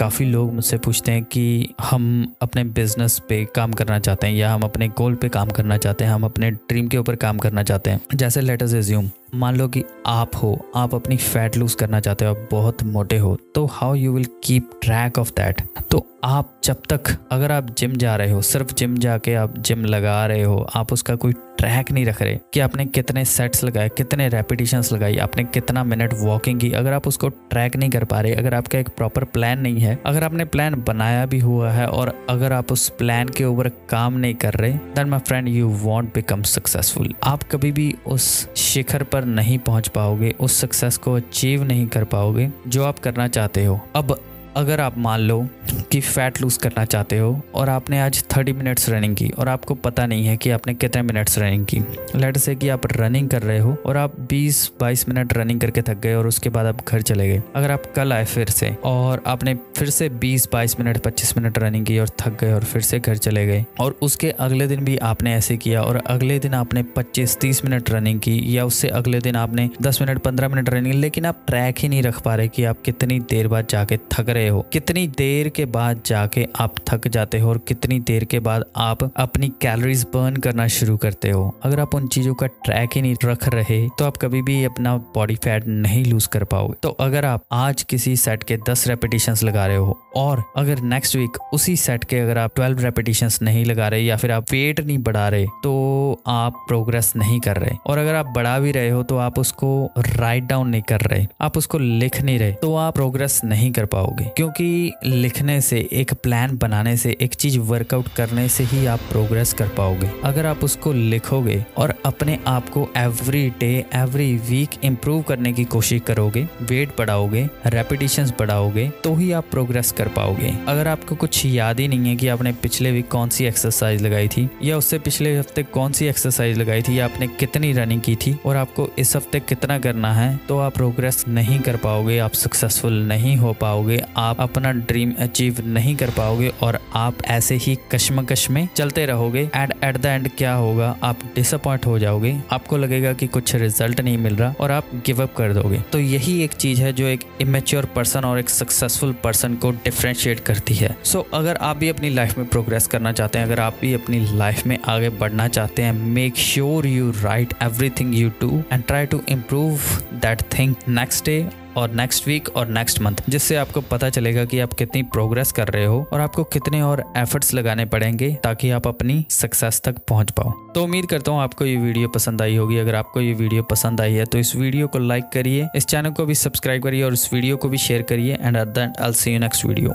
काफ़ी लोग मुझसे पूछते हैं कि हम अपने बिजनेस पे काम करना चाहते हैं या हम अपने गोल पे काम करना चाहते हैं, हम अपने ड्रीम के ऊपर काम करना चाहते हैं। जैसे लेट अस अज्यूम, मान लो कि आप अपनी फैट लूज करना चाहते हो, आप बहुत मोटे हो, तो how you will keep track of that. तो आप जब तक, अगर आप जिम जा रहे हो, सिर्फ जिम जाके आप जिम लगा रहे हो, आप उसका कोई ट्रैक नहीं रख रहे कि आपने कितने सेट्स लगाए, कितने रेपिटेशंस लगाई, आपने कितना मिनट वॉकिंग की, अगर आप उसको ट्रैक नहीं कर पा रहे, अगर आपका एक प्रॉपर प्लान नहीं है, अगर आपने प्लान बनाया भी हुआ है और अगर आप उस प्लान के ऊपर काम नहीं कर रहे, then my friend you won't become successful. आप कभी भी उस शिखर पर नहीं पहुंच पाओगे, उस सक्सेस को अचीव नहीं कर पाओगे जो आप करना चाहते हो। अब अगर आप मान लो कि फैट लूज करना चाहते हो और आपने आज 30 मिनट्स रनिंग की और आपको पता नहीं है कि आपने कितने मिनट्स रनिंग की। लेट्स से कि आप रनिंग कर रहे हो और आप 20-22 मिनट रनिंग करके थक गए और उसके बाद आप घर चले गए। अगर आप कल आए फिर से और आपने फिर से 20-22 मिनट 25 मिनट रनिंग की और थक गए और फिर से घर चले गए, और उसके अगले दिन भी आपने ऐसे किया और अगले दिन आपने 25-30 मिनट रनिंग की, या उससे अगले दिन आपने 10 मिनट 15 मिनट रनिंग, लेकिन आप ट्रैक ही नहीं रख पा रहे कि आप कितनी देर बाद जाके थक रहे हो, कितनी देर के बाद जाके आप थक जाते हो और कितनी देर के बाद आप अपनी कैलोरीज बर्न करना शुरू करते हो। अगर आप उन चीजों का ट्रैक ही नहीं रख रहे तो आप कभी भी अपना बॉडी फैट नहीं लूज कर पाओगे। तो अगर आप आज किसी सेट के 10 रेपिटेशंस लगा रहे हो और अगर नेक्स्ट वीक उसी सेट के अगर आप 12 रेपिटेशंस नहीं लगा रहे या फिर आप वेट नहीं बढ़ा रहे, तो आप प्रोग्रेस नहीं कर रहे। और अगर आप बढ़ा भी रहे हो तो आप उसको राइट डाउन नहीं कर रहे, आप उसको लिख नहीं रहे, तो आप प्रोग्रेस नहीं कर पाओगे। क्योंकि लिखने से, एक प्लान बनाने से, एक चीज वर्कआउट करने से ही आप प्रोग्रेस कर पाओगे। अगर आप उसको लिखोगे और अपने आप को every day every week improve करने की कोशिश करोगे, वेट बढ़ाओगे, रेपिटेशंस बढ़ाओगे, तो ही आप प्रोग्रेस कर पाओगे। अगर आपको कुछ याद ही नहीं है कि आपने पिछले वीक कौन सी एक्सरसाइज लगाई थी या उससे पिछले हफ्ते कौन सी एक्सरसाइज लगाई थी या आपने कितनी रनिंग की थी और आपको इस हफ्ते कितना करना है, तो आप प्रोग्रेस नहीं कर पाओगे, आप सक्सेसफुल नहीं हो पाओगे, आप अपना ड्रीम अचीव नहीं कर पाओगे और आप ऐसे ही कश्मकश में चलते रहोगे। एंड एट द एंड क्या होगा, आप डिसअपॉइंट हो जाओगे, आपको लगेगा कि कुछ रिजल्ट नहीं मिल रहा और आप गिव अप कर दोगे। तो यही एक चीज है जो एक इमेच्योर पर्सन और एक सक्सेसफुल पर्सन को डिफरेंशिएट करती है। सो अगर आप भी अपनी लाइफ में प्रोग्रेस करना चाहते हैं, अगर आप भी अपनी लाइफ में आगे बढ़ना चाहते हैं, make sure you write everything you do and try to improve that thing next day और नेक्स्ट वीक और नेक्स्ट मंथ, जिससे आपको पता चलेगा कि आप कितनी प्रोग्रेस कर रहे हो और आपको कितने और एफर्ट्स लगाने पड़ेंगे ताकि आप अपनी सक्सेस तक पहुंच पाओ। तो उम्मीद करता हूं आपको ये वीडियो पसंद आई होगी। अगर आपको ये वीडियो पसंद आई है तो इस वीडियो को लाइक करिए, इस चैनल को भी सब्सक्राइब करिए और इस वीडियो को भी शेयर करिए। And at the and I will see you next video.